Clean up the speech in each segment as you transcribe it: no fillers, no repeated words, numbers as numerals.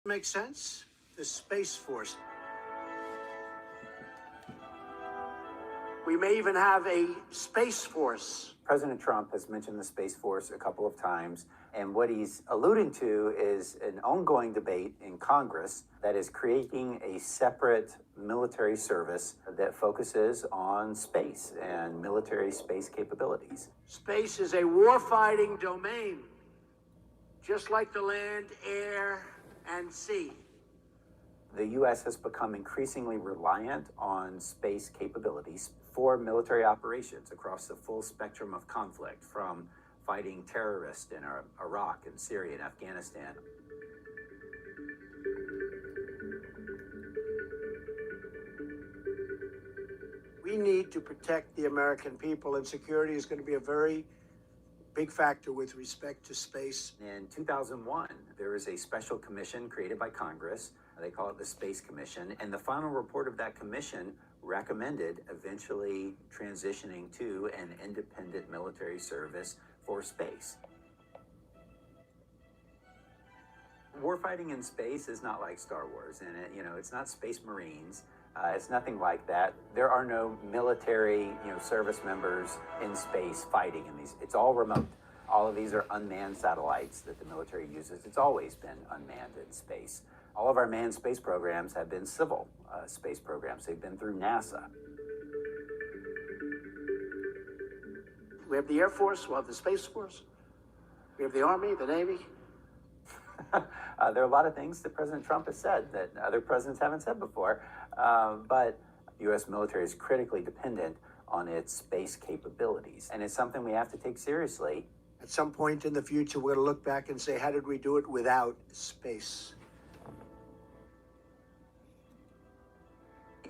Makes sense? The Space Force. We may even have a Space Force. President Trump has mentioned the Space Force a couple of times, and what he's alluding to is an ongoing debate in Congress that is creating a separate military service that focuses on space and military space capabilities. Space is a warfighting domain, just like the land, air, and sea. The U.S. has become increasingly reliant on space capabilities for military operations across the full spectrum of conflict, from fighting terrorists in Iraq and Syria and Afghanistan. We need to protect the American people, and security is going to be a very big factor with respect to space. In 2001, there was a special commission created by Congress. They call it the Space Commission. And the final report of that commission recommended eventually transitioning to an independent military service for space. Warfighting in space is not like Star Wars, and it's not Space Marines. It's nothing like that. There are no military, service members in space fighting in these. It's all remote. All of these are unmanned satellites that the military uses. It's always been unmanned in space. All of our manned space programs have been civil space programs. They've been through NASA. We have the Air Force, we'll have the Space Force, we have the Army, the Navy. There are a lot of things that President Trump has said that other presidents haven't said before, but the U.S. military is critically dependent on its space capabilities, and it's something we have to take seriously. At some point in the future, we're going to look back and say, how did we do it without space?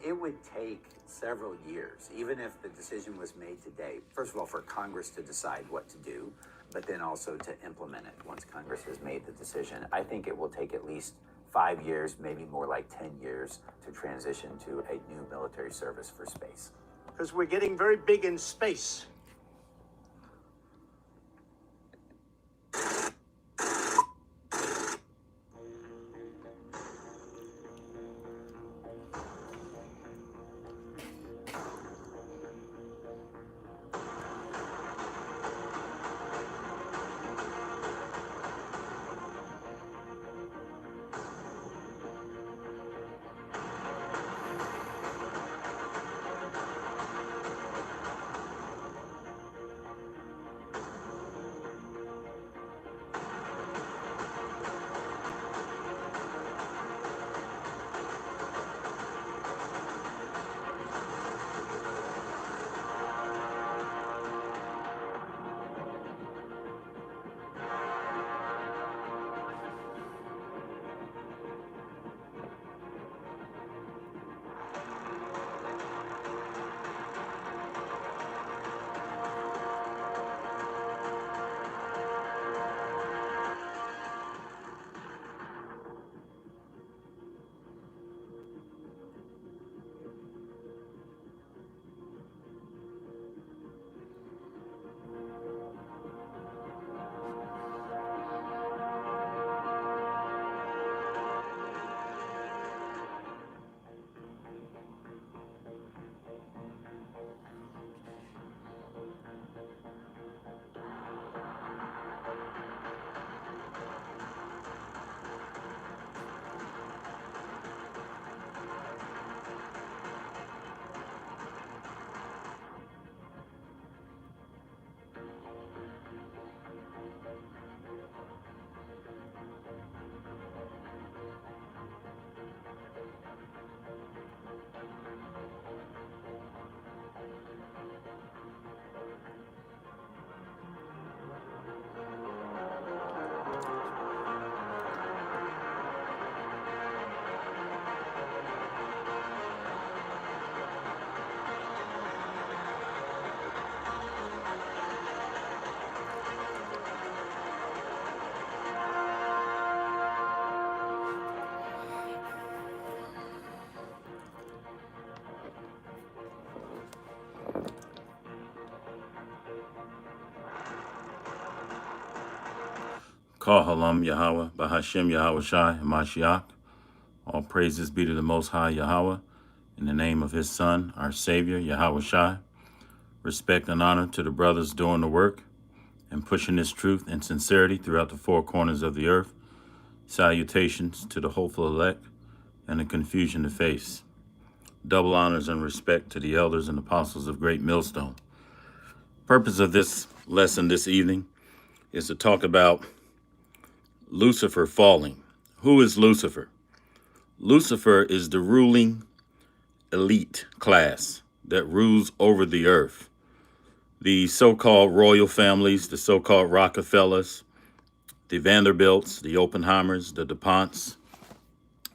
It would take several years, even if the decision was made today, first of all, for Congress to decide what to do, but then also to implement it once Congress has made the decision. I think it will take at least 5 years, maybe more like 10 years, to transition to a new military service for space. Because we're getting very big in space. Call Halam Yahweh, Bahashem Yahweh Shai, and Mashiach. All praises be to the Most High Yahweh, in the name of his Son, our Savior, Yahweh Shai. Respect and honor to the brothers doing the work and pushing this truth and sincerity throughout the four corners of the earth. Salutations to the hopeful elect and the confusion to face. Double honors and respect to the elders and apostles of Great Millstone. Purpose of this lesson this evening is to talk about Lucifer falling. Who is Lucifer? Lucifer is the ruling elite class that rules over the earth. The so-called royal families, the so-called Rockefellers, the Vanderbilts, the Oppenheimers, the DuPonts,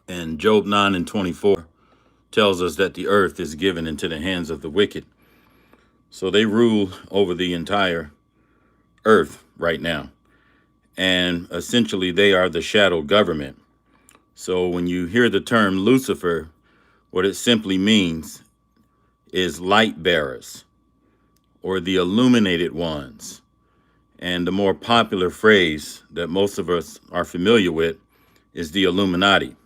and Job 9:24 tells us that the earth is given into the hands of the wicked. So they rule over the entire earth right now. And essentially they are the shadow government. So when you hear the term Lucifer, what it simply means is light bearers or the illuminated ones. And the more popular phrase that most of us are familiar with is the Illuminati.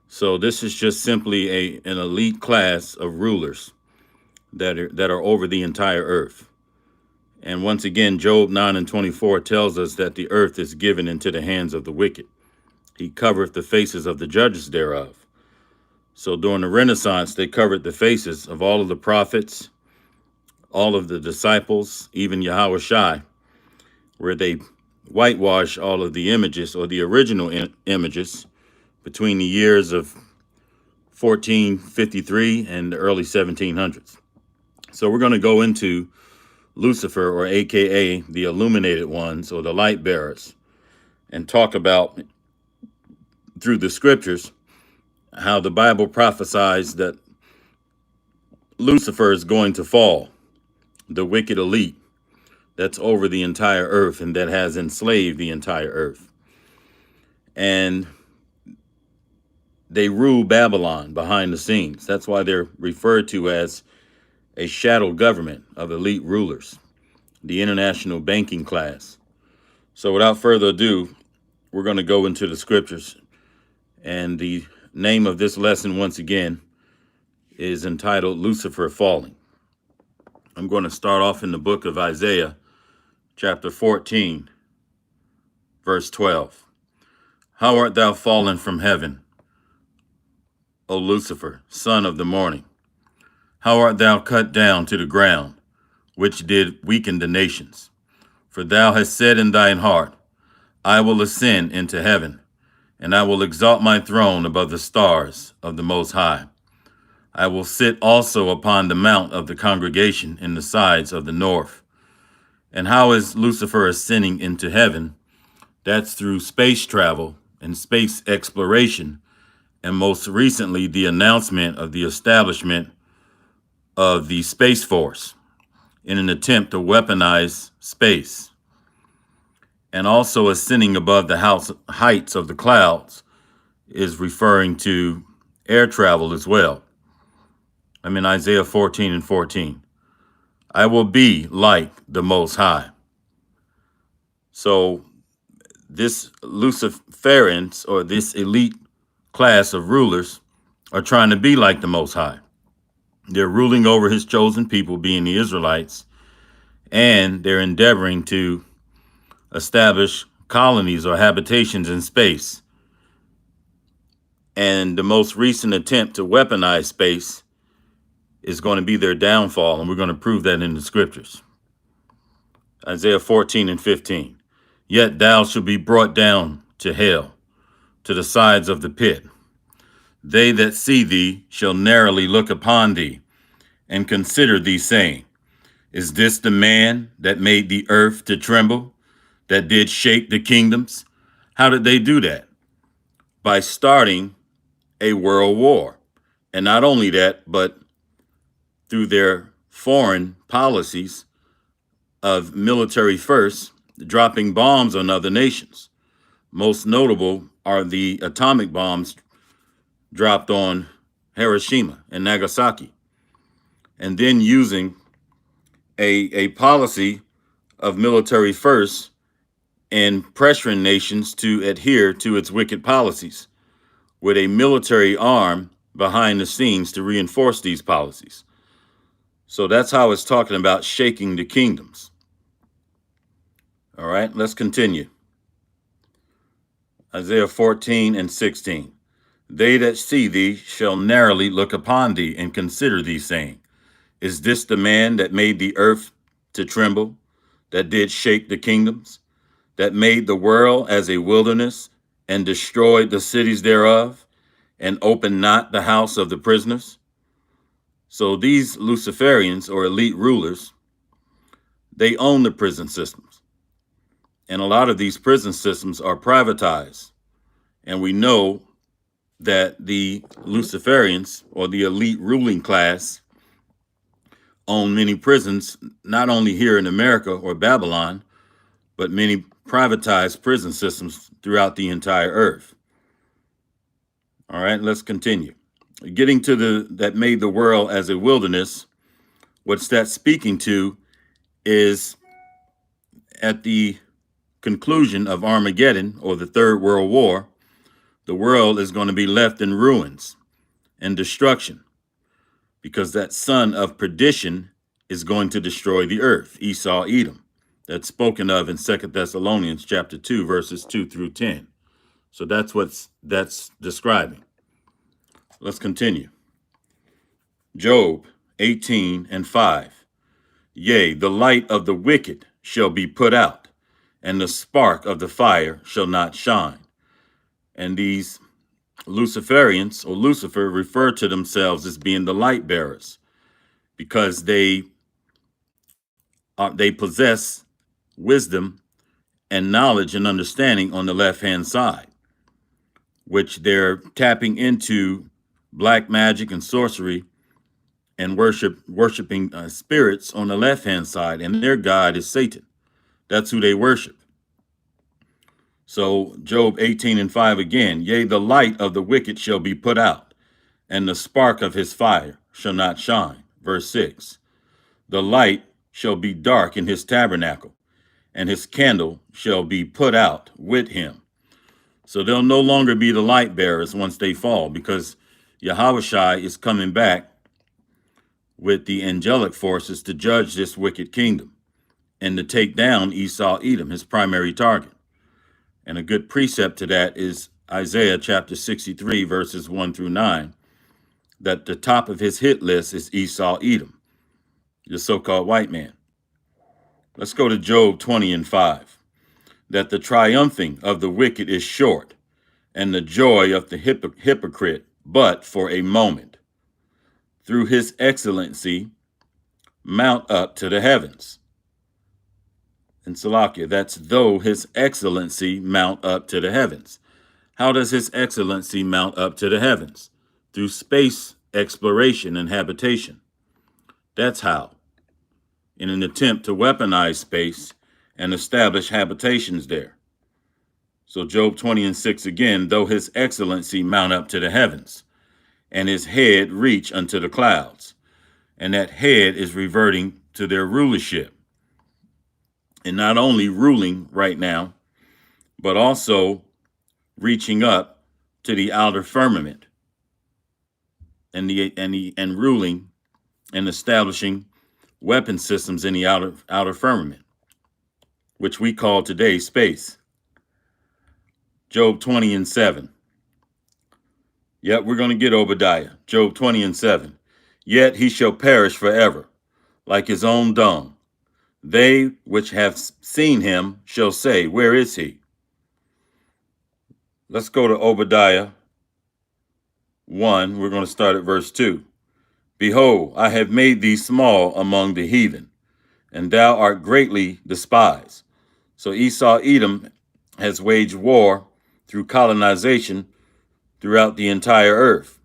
So this is just simply an elite class of rulers that are over the entire earth. And once again, Job 9:24 tells us that the earth is given into the hands of the wicked. He covereth the faces of the judges thereof. So during the Renaissance, they covered the faces of all of the prophets, all of the disciples, even Yahweh Shai, where they whitewash all of the images or the original images between the years of 1453 and the early 1700s. So we're going to go into Lucifer, or AKA the illuminated ones or the light bearers, and talk about through the scriptures how the Bible prophesies that Lucifer is going to fall, the wicked elite that's over the entire earth and that has enslaved the entire earth. And they rule Babylon behind the scenes. That's why they're referred to as a shadow government of elite rulers, the international banking class. So without further ado, we're going to go into the scriptures. And the name of this lesson, once again, is entitled Lucifer Falling. I'm going to start off in the book of Isaiah, chapter 14, verse 12. How art thou fallen from heaven, O Lucifer, son of the morning? How art thou cut down to the ground, which did weaken the nations? For thou hast said in thine heart, I will ascend into heaven, and I will exalt my throne above the stars of the Most High. I will sit also upon the mount of the congregation in the sides of the north. And how is Lucifer ascending into heaven? That's through space travel and space exploration, and most recently the announcement of the establishment of the Space Force in an attempt to weaponize space. And also ascending above the heights of the clouds is referring to air travel as well. I'm in Isaiah 14:14. I will be like the Most High. So this Luciferians, or this elite class of rulers, are trying to be like the Most High. They're ruling over his chosen people, being the Israelites, and they're endeavoring to establish colonies or habitations in space. And the most recent attempt to weaponize space is going to be their downfall, and we're going to prove that in the scriptures. Isaiah 14:15. Yet thou shalt be brought down to hell, to the sides of the pit. They that see thee shall narrowly look upon thee, and consider thee, saying, Is this the man that made the earth to tremble, that did shake the kingdoms? How did they do that? By starting a world war. And not only that, but through their foreign policies of military first, dropping bombs on other nations. Most notable are the atomic bombs dropped on Hiroshima and Nagasaki. And then using a policy of military first and pressuring nations to adhere to its wicked policies with a military arm behind the scenes to reinforce these policies. So that's how it's talking about shaking the kingdoms. All right, let's continue. Isaiah 14 and 16. They that see thee shall narrowly look upon thee and consider thee, saying, is this the man that made the earth to tremble, that did shake the kingdoms, that made the world as a wilderness, and destroyed the cities thereof, and opened not the house of the prisoners? So these Luciferians, or elite rulers, they own the prison systems. And a lot of these prison systems are privatized. And we know that the Luciferians, or the elite ruling class, own many prisons, not only here in America or Babylon, but many privatized prison systems throughout the entire earth. All right, let's continue. Getting to that made the world as a wilderness, what's that speaking to is at the conclusion of Armageddon, or the Third World War, the world is going to be left in ruins and destruction, because that son of perdition is going to destroy the earth, Esau, Edom. That's spoken of in 2 Thessalonians chapter 2, verses 2 through 10. So that's describing. Let's continue. Job 18 and 5. Yea, the light of the wicked shall be put out, and the spark of the fire shall not shine. And these Luciferians, or Lucifer, refer to themselves as being the light bearers, because they possess wisdom and knowledge and understanding on the left-hand side, which they're tapping into black magic and sorcery and worshiping spirits on the left-hand side, and their god is Satan. That's who they worship. So Job 18 and 5 again, yea, the light of the wicked shall be put out, and the spark of his fire shall not shine. Verse 6, the light shall be dark in his tabernacle, and his candle shall be put out with him. So they'll no longer be the light bearers once they fall, because Yahushua is coming back with the angelic forces to judge this wicked kingdom and to take down Esau, Edom, his primary target. And a good precept to that is Isaiah chapter 63, verses 1 through 9, that the top of his hit list is Esau, Edom, the so-called white man. Let's go to Job 20 and 5. That the triumphing of the wicked is short, and the joy of the hypocrite but for a moment. Through his excellency, mount up to the heavens. And Salakia, that's though his excellency mount up to the heavens. How does his excellency mount up to the heavens? Through space exploration and habitation. That's how. In an attempt to weaponize space and establish habitations there. So Job 20 and 6 again, though his excellency mount up to the heavens, and his head reach unto the clouds. And that head is reverting to their rulership. And not only ruling right now, but also reaching up to the outer firmament and ruling and establishing weapon systems in the outer firmament, which we call today space. Job 20 and 7. Yep, we're going to get Obadiah. Job 20 and 7. Yet he shall perish forever, like his own dung. They which have seen him shall say, where is he? Let's go to Obadiah 1. We're going to start at verse 2. Behold, I have made thee small among the heathen, and thou art greatly despised. So Esau, Edom has waged war through colonization throughout the entire earth.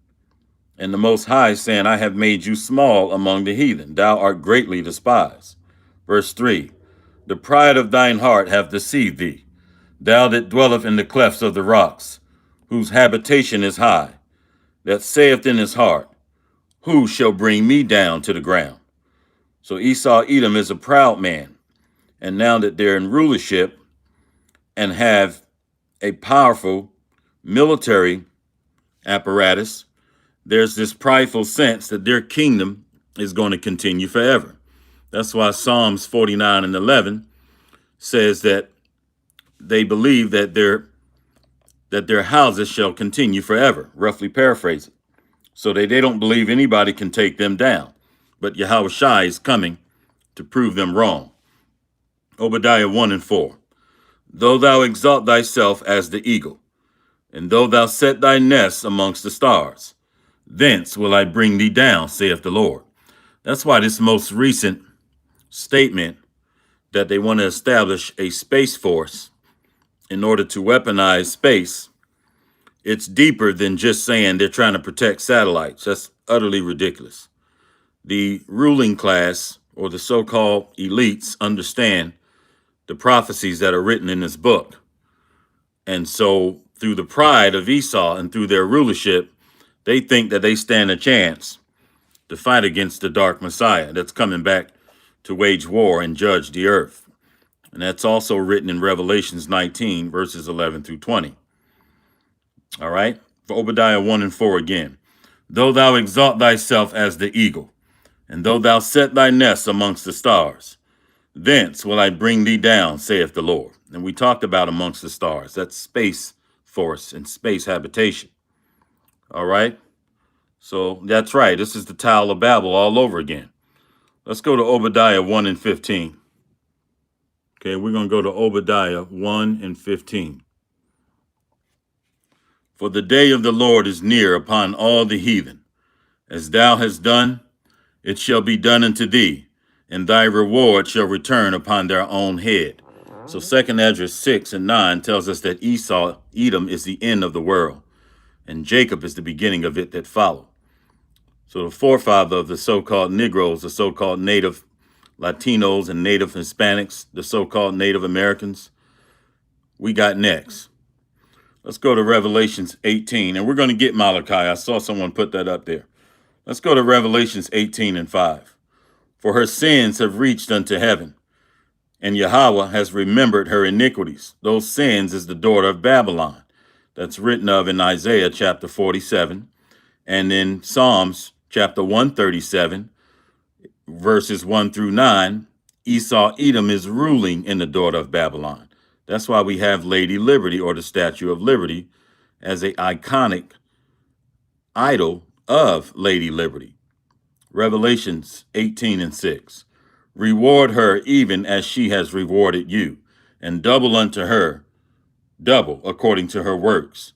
And the Most High is saying, I have made you small among the heathen. Thou art greatly despised. Verse 3, the pride of thine heart hath deceived thee, thou that dwelleth in the clefts of the rocks, whose habitation is high, that saith in his heart, who shall bring me down to the ground? So Esau, Edom is a proud man. And now that they're in rulership, and have a powerful military apparatus, there's this prideful sense that their kingdom is going to continue forever. That's why Psalms 49 and 11 says that they believe that their houses shall continue forever, roughly paraphrasing. So they don't believe anybody can take them down. But Yahweh Shai is coming to prove them wrong. Obadiah 1 and 4. Though thou exalt thyself as the eagle, and though thou set thy nest amongst the stars, thence will I bring thee down, saith the Lord. That's why this most recent statement that they want to establish a space force in order to weaponize space, it's deeper than just saying they're trying to protect satellites. That's utterly ridiculous. The ruling class, or the so-called elites, understand the prophecies that are written in this book. And so through the pride of Esau and through their rulership, they think that they stand a chance to fight against the dark Messiah that's coming back to wage war and judge the earth. And that's also written in Revelations 19, verses 11 through 20. All right? For Obadiah 1 and 4 again. Though thou exalt thyself as the eagle, and though thou set thy nest amongst the stars, thence will I bring thee down, saith the Lord. And we talked about amongst the stars. That's space force and space habitation. All right? So that's right. This is the Tower of Babel all over again. Let's go to Obadiah 1 and 15. Okay, we're going to go to Obadiah 1 and 15. For the day of the Lord is near upon all the heathen. As thou hast done, it shall be done unto thee, and thy reward shall return upon their own head. So 2 Esdras 6 and 9 tells us that Esau, Edom, is the end of the world, and Jacob is the beginning of it that follow. So the forefather of the so-called Negroes, the so-called native Latinos and native Hispanics, the so-called Native Americans, we got next. Let's go to Revelations 18, and we're going to get Malachi. I saw someone put that up there. Let's go to Revelations 18 and 5. For her sins have reached unto heaven, and Yahweh has remembered her iniquities. Those sins is the daughter of Babylon. That's written of in Isaiah chapter 47, and in Psalms chapter 137, verses 1 through 9, Esau, Edom is ruling in the daughter of Babylon. That's why we have Lady Liberty, or the Statue of Liberty, as an iconic idol of Lady Liberty. Revelations 18 and 6. Reward her even as she has rewarded you, and double unto her, double according to her works.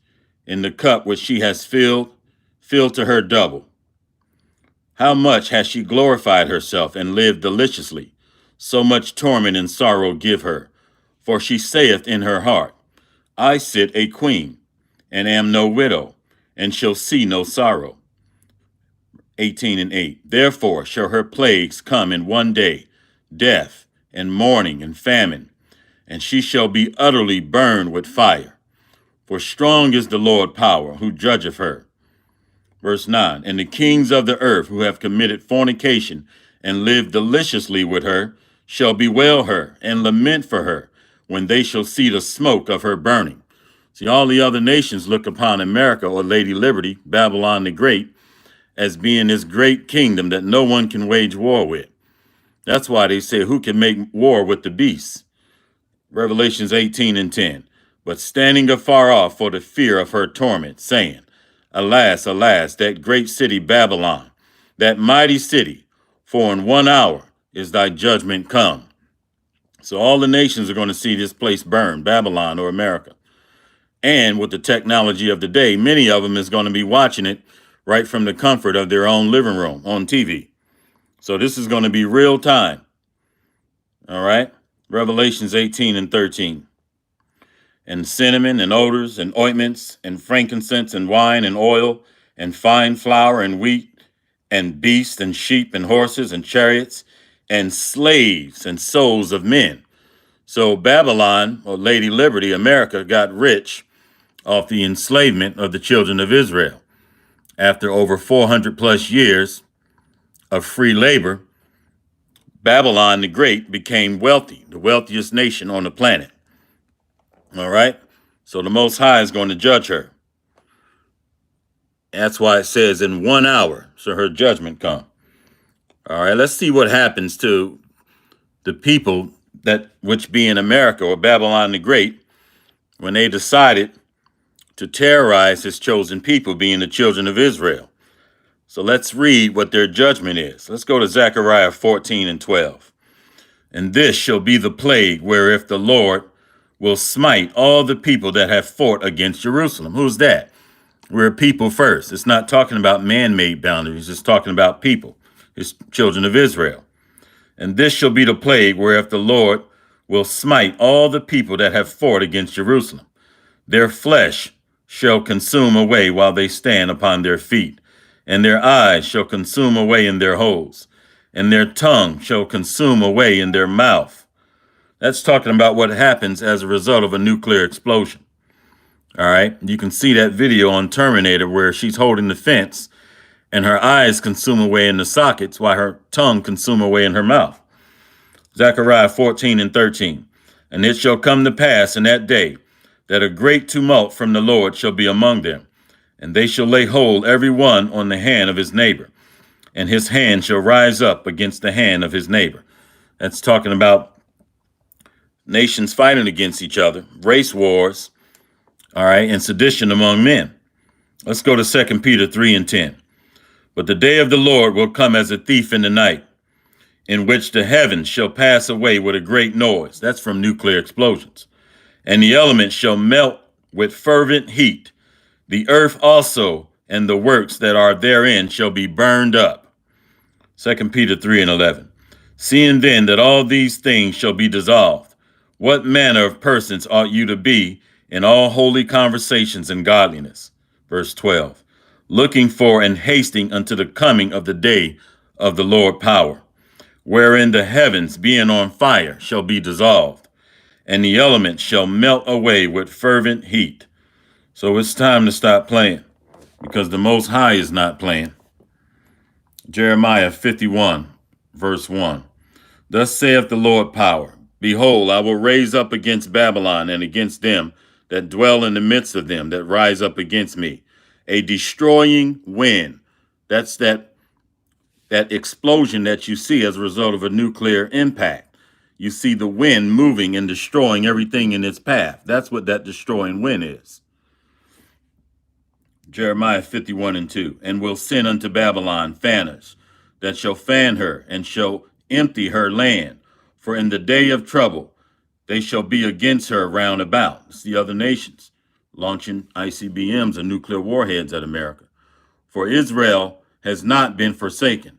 In the cup which she has filled, fill to her double. How much has she glorified herself and lived deliciously? So much torment and sorrow give her. For she saith in her heart, I sit a queen, and am no widow, and shall see no sorrow. 18 and 8. Therefore shall her plagues come in one day, death, and mourning, and famine, and she shall be utterly burned with fire. For strong is the Lord power, who judgeth her. Verse 9. And the kings of the earth, who have committed fornication, and lived deliciously with her, shall bewail her, and lament for her, when they shall see the smoke of her burning. See, all the other nations look upon America, or Lady Liberty, Babylon the Great, as being this great kingdom that no one can wage war with. That's why they say, who can make war with the beast? Revelations 18 and 10. But standing afar off for the fear of her torment, saying, Alas, alas, that great city Babylon, that mighty city, for in 1 hour is thy judgment come. So all the nations are going to see this place burn, Babylon or America. And with the technology of the day, many of them is going to be watching it right from the comfort of their own living room on TV. So this is going to be real time. All right. Revelations 18 and 13. And cinnamon and odors and ointments and frankincense and wine and oil and fine flour and wheat and beasts and sheep and horses and chariots and slaves and souls of men. So Babylon, or Lady Liberty, America, got rich off the enslavement of the children of Israel. After over 400 plus years of free labor, Babylon the Great became wealthy, the wealthiest nation on the planet. All right. So the Most High is going to judge her. That's why it says in 1 hour, so her judgment come. All right. Let's see what happens to the people that which be in America or Babylon the Great when they decided to terrorize his chosen people, being the children of Israel. So let's read what their judgment is. Let's go to Zechariah 14 and 12. And this shall be the plague wherewith the Lord will smite all the people that have fought against Jerusalem. Who's that? We're people first. It's not talking about man-made boundaries. It's talking about people. It's children of Israel. And this shall be the plague wherewith the Lord will smite all the people that have fought against Jerusalem. Their flesh shall consume away while they stand upon their feet, and their eyes shall consume away in their holes, and their tongue shall consume away in their mouth. That's talking about what happens as a result of a nuclear explosion. All right. You can see that video on Terminator where she's holding the fence and her eyes consume away in the sockets while her tongue consume away in her mouth. Zechariah 14 and 13. And it shall come to pass in that day that a great tumult from the Lord shall be among them, and they shall lay hold every one on the hand of his neighbor, and his hand shall rise up against the hand of his neighbor. That's talking about nations fighting against each other, race wars, all right, and sedition among men. Let's go to 2 Peter 3 and 10. But the day of the Lord will come as a thief in the night, in which the heavens shall pass away with a great noise. That's from nuclear explosions. And the elements shall melt with fervent heat. The earth also and the works that are therein shall be burned up. 2 Peter 3 and 11. Seeing then that all these things shall be dissolved, what manner of persons ought you to be in all holy conversations and godliness? Verse 12. Looking for and hasting unto the coming of the day of the Lord power, wherein the heavens being on fire shall be dissolved, and the elements shall melt away with fervent heat. So it's time to stop playing, because the Most High is not playing. Jeremiah 51, verse 1. Thus saith the Lord power, behold, I will raise up against Babylon and against them that dwell in the midst of them that rise up against me, a destroying wind. That's that explosion that you see as a result of a nuclear impact. You see the wind moving and destroying everything in its path. That's what that destroying wind is. Jeremiah 51 and 2. And will send unto Babylon fanners, that shall fan her, and shall empty her land. For in the day of trouble they shall be against her round about. It's the other nations launching ICBMs and nuclear warheads at America. For Israel has not been forsaken,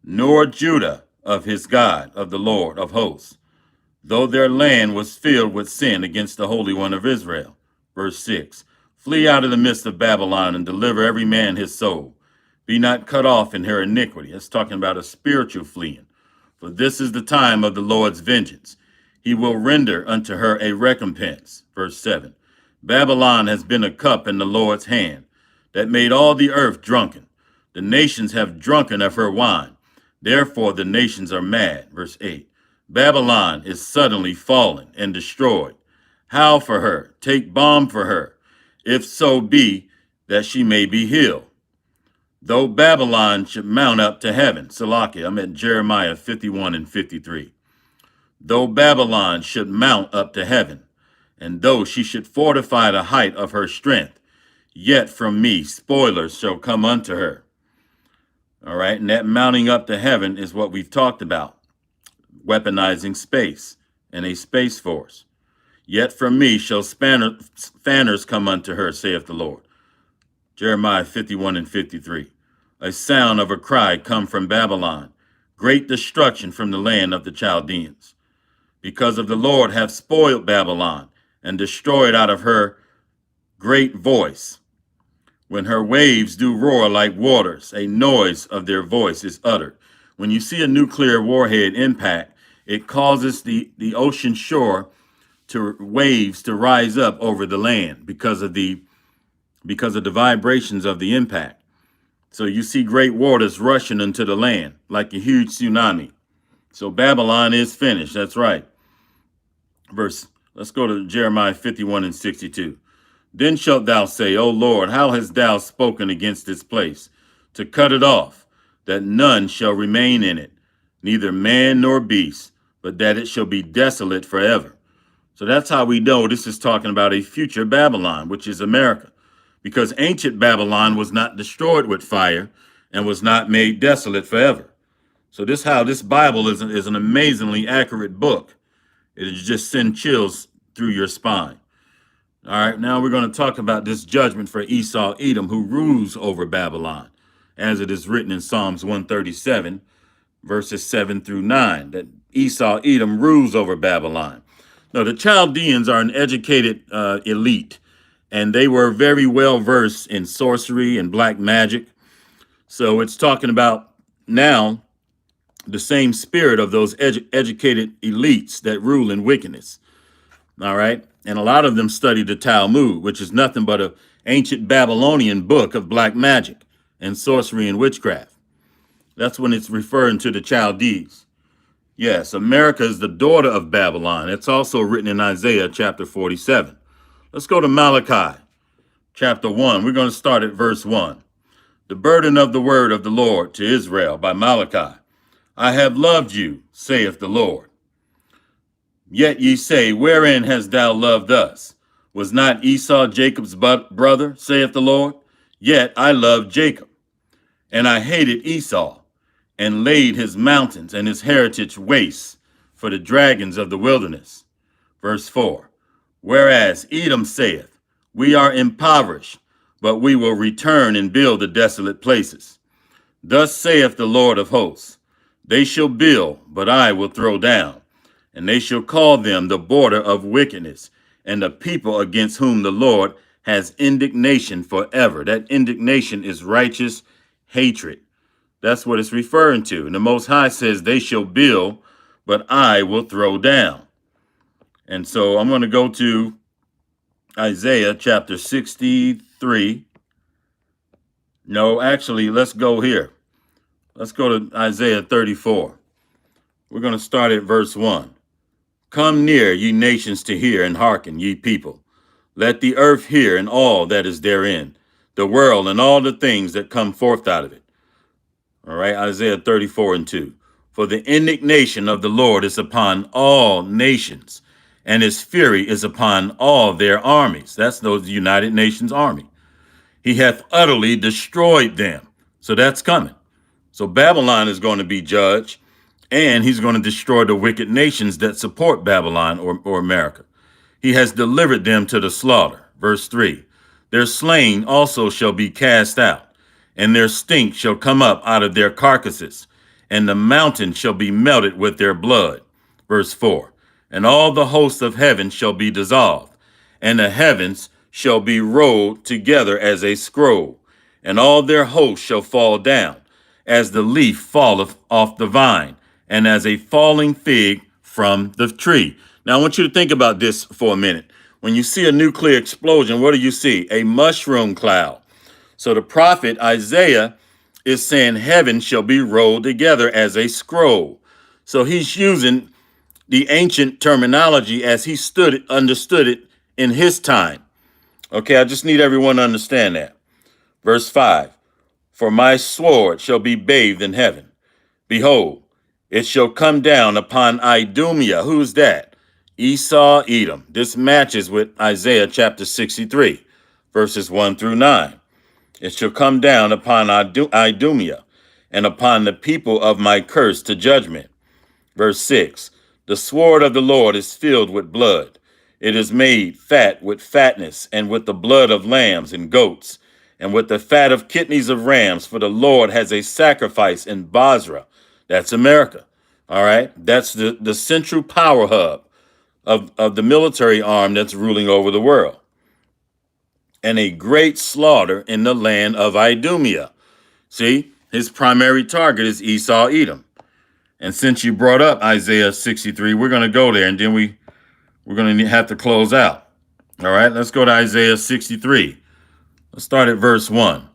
nor Judah of his God, of the Lord of hosts, though their land was filled with sin against the Holy One of Israel. Verse 6. Flee out of the midst of Babylon and deliver every man his soul. Be not cut off in her iniquity. It's talking about a spiritual fleeing. For this is the time of the Lord's vengeance. He will render unto her a recompense. Verse 7. Babylon has been a cup in the Lord's hand, that made all the earth drunken. The nations have drunken of her wine. Therefore the nations are mad. Verse 8. Babylon is suddenly fallen and destroyed. Howl for her, take balm for her, if so be that she may be healed. Though Babylon should mount up to heaven. Salakia, I'm at Jeremiah 51 and 53. Though Babylon should mount up to heaven, and though she should fortify the height of her strength, yet from me spoilers shall come unto her. All right, and that mounting up to heaven is what we've talked about, weaponizing space and a space force. Yet from me shall fanners come unto her, saith the Lord. Jeremiah 51 and 53. A sound of a cry come from Babylon, great destruction from the land of the Chaldeans. Because of the Lord hath spoiled Babylon, and destroyed out of her great voice. When her waves do roar like waters, a noise of their voice is uttered. When you see a nuclear warhead impact, it causes the ocean shore to waves to rise up over the land because of the vibrations of the impact. So you see great waters rushing into the land like a huge tsunami. So Babylon is finished. That's right. Verse Let's go to Jeremiah 51 and 62. Then shalt thou say, O Lord, how hast thou spoken against this place, to cut it off, that none shall remain in it, neither man nor beast, but that it shall be desolate forever. So that's how we know this is talking about a future Babylon, which is America, because ancient Babylon was not destroyed with fire and was not made desolate forever. So this how this Bible is an amazingly accurate book. It just send chills through your spine. All right, now we're going to talk about this judgment for Esau, Edom, who rules over Babylon, as it is written in Psalms 137, verses 7 through 9, that Esau, Edom rules over Babylon. Now, the Chaldeans are an educated elite, and they were very well versed in sorcery and black magic. So it's talking about now the same spirit of those educated elites that rule in wickedness. All right. And a lot of them study the Talmud, which is nothing but an ancient Babylonian book of black magic and sorcery and witchcraft. That's when it's referring to the Chaldees. Yes, America is the daughter of Babylon. It's also written in Isaiah chapter 47. Let's go to Malachi chapter 1. We're going to start at verse 1. The burden of the word of the Lord to Israel by Malachi. I have loved you, saith the Lord. Yet ye say, wherein hast thou loved us? Was not Esau Jacob's brother, saith the Lord? Yet I loved Jacob, and I hated Esau, and laid his mountains and his heritage waste for the dragons of the wilderness. Verse 4. Whereas Edom saith, we are impoverished, but we will return and build the desolate places. Thus saith the Lord of hosts, they shall build, but I will throw down. And they shall call them the border of wickedness, and the people against whom the Lord has indignation forever. That indignation is righteous hatred. That's what it's referring to. And the Most High says, they shall build, but I will throw down. And so I'm going to go to Isaiah chapter 63. No, actually, let's go here. Let's go to Isaiah 34. We're going to start at verse 1. Come near, ye nations, to hear, and hearken, ye people. Let the earth hear, and all that is therein, the world, and all the things that come forth out of it. All right, Isaiah 34 and 2. For the indignation of the Lord is upon all nations, and his fury is upon all their armies. That's those United Nations army. He hath utterly destroyed them. So that's coming. So Babylon is going to be judged, and he's going to destroy the wicked nations that support Babylon or America. He has delivered them to the slaughter. Verse 3. Their slain also shall be cast out, and their stink shall come up out of their carcasses, and the mountain shall be melted with their blood. Verse 4. And all the hosts of heaven shall be dissolved, and the heavens shall be rolled together as a scroll, and all their hosts shall fall down, as the leaf falleth off the vine, and as a falling fig from the tree. Now, I want you to think about this for a minute. When you see a nuclear explosion, what do you see? A mushroom cloud. So the prophet Isaiah is saying heaven shall be rolled together as a scroll. So he's using the ancient terminology as he understood it in his time. Okay, I just need everyone to understand that. Verse 5. For my sword shall be bathed in heaven. Behold, it shall come down upon Idumea. Who's that? Esau, Edom. This matches with Isaiah chapter 63, verses 1 through 9. It shall come down upon Idumea and upon the people of my curse to judgment. Verse 6. The sword of the Lord is filled with blood. It is made fat with fatness, and with the blood of lambs and goats, and with the fat of kidneys of rams, for the Lord has a sacrifice in Basra. That's America. All right. That's the central power hub of the military arm that's ruling over the world. And a great slaughter in the land of Idumea. See, his primary target is Esau, Edom. And since you brought up Isaiah 63, we're going to go there, and then we're going to have to close out. All right, let's go to Isaiah 63. Let's start at verse 1.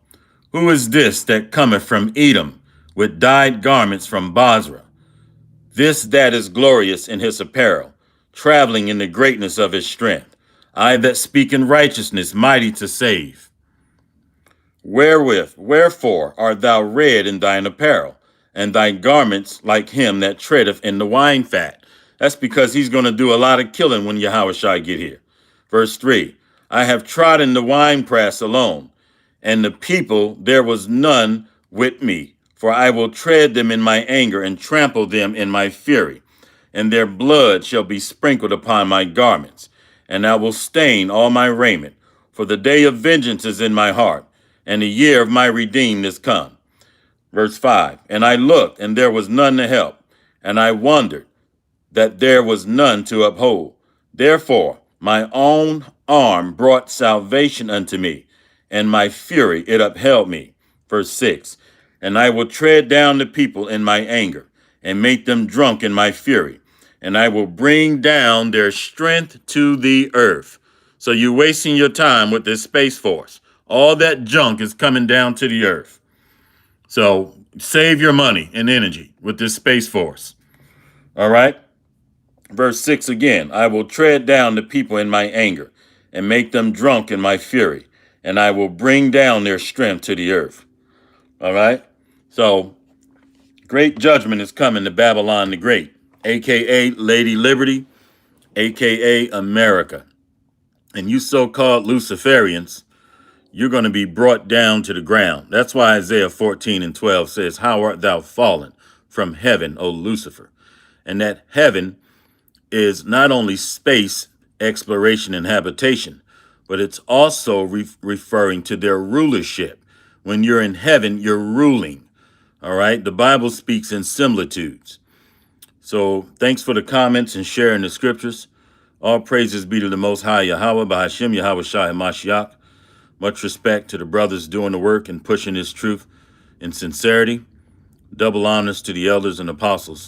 Who is this that cometh from Edom with dyed garments from Basra? This that is glorious in his apparel, traveling in the greatness of his strength. I that speak in righteousness, mighty to save. Wherefore art thou red in thine apparel, and thy garments like him that treadeth in the wine fat? That's because he's going to do a lot of killing when Yahushua get here. Verse 3, I have trodden the winepress alone, and the people there was none with me. For I will tread them in my anger and trample them in my fury, and their blood shall be sprinkled upon my garments, and I will stain all my raiment. For the day of vengeance is in my heart, and the year of my redeemed is come. Verse 5, and I looked, and there was none to help, and I wondered that there was none to uphold. Therefore my own arm brought salvation unto me, and my fury it upheld me. Verse 6, and I will tread down the people in my anger, and make them drunk in my fury, and I will bring down their strength to the earth. So you're wasting your time with this Space Force. All that junk is coming down to the earth. So save your money and energy with this Space Force. All right? Verse 6 again, I will tread down the people in my anger, and make them drunk in my fury, and I will bring down their strength to the earth. All right? So great judgment is coming to Babylon the Great, a.k.a. Lady Liberty, a.k.a. America. And you so-called Luciferians, you're going to be brought down to the ground. That's why Isaiah 14:12 says, how art thou fallen from heaven, O Lucifer? And that heaven is not only space, exploration, and habitation, but it's also referring to their rulership. When you're in heaven, you're ruling. All right? The Bible speaks in similitudes. So thanks for the comments and sharing the scriptures. All praises be to the Most High Yahweh, Bahashim, Yahweh Shai, and Mashiach. Much respect to the brothers doing the work and pushing this truth in sincerity. Double honors to the elders and apostles.